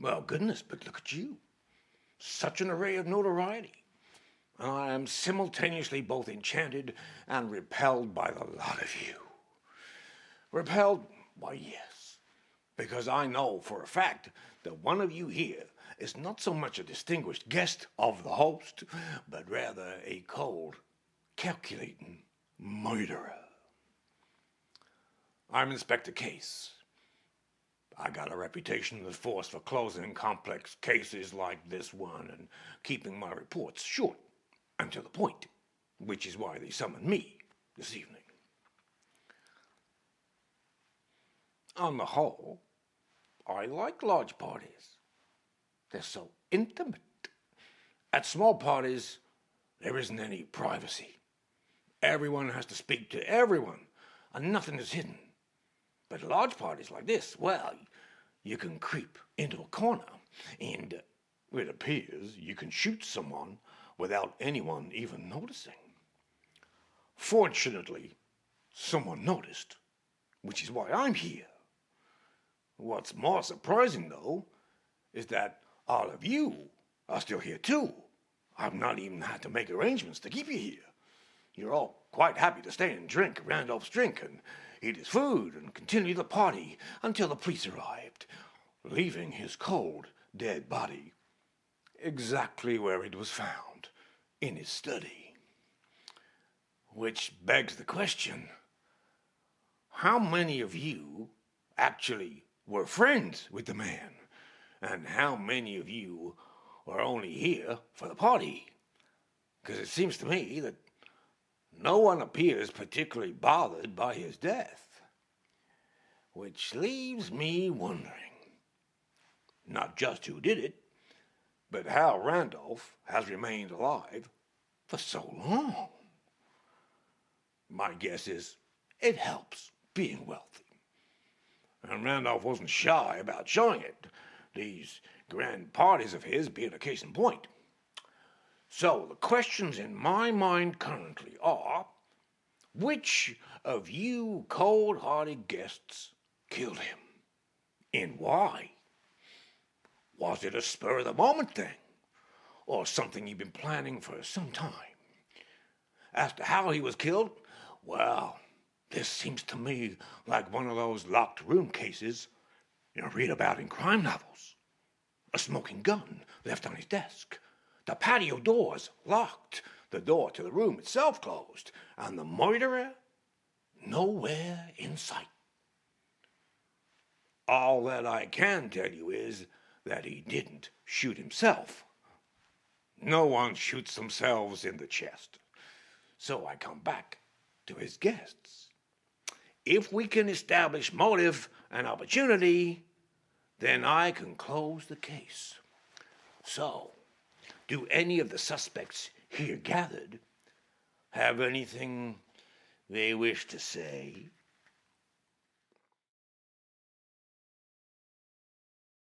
Well, goodness, but look at you. Such an array of notoriety. I am simultaneously both enchanted and repelled by the lot of you. Repelled? Why, yes, because I know for a fact that one of you here is not so much a distinguished guest of the host, but rather a cold, calculating murderer. I'm Inspector Case. I got a reputation in the force for closing complex cases like this one and keeping my reports short and to the point, which is why they summoned me this evening. On the whole, I like large parties. They're so intimate. At small parties, there isn't any privacy. Everyone has to speak to everyone, and nothing is hidden. But large parties like this, well, you can creep into a corner, and it appears you can shoot someone without anyone even noticing. Fortunately, someone noticed, which is why I'm here. What's more surprising, though, is that all of you are still here, too. I've not even had to make arrangements to keep you here. You're all quite happy to stay and drink Randolph's drink and eat his food and continue the party until the police arrived, leaving his cold, dead body exactly where it was found, in his study. Which begs the question, how many of you actually were friends with the man? And how many of you are only here for the party? Because it seems to me that no one appears particularly bothered by his death. Which leaves me wondering, not just who did it, but how Randolph has remained alive for so long. My guess is it helps being wealthy. And Randolph wasn't shy about showing it, these grand parties of his being a case in point. So the questions in my mind currently are, which of you cold-hearted guests killed him? And why? Was it a spur-of-the-moment thing? Or something you've been planning for some time? As to how he was killed, well, this seems to me like one of those locked room cases you read about in crime novels. A smoking gun left on his desk, the patio doors locked, the door to the room itself closed, and the murderer nowhere in sight. All that I can tell you is that he didn't shoot himself. No one shoots themselves in the chest. So I come back to his guests. If we can establish motive and opportunity, then I can close the case. So, do any of the suspects here gathered have anything they wish to say?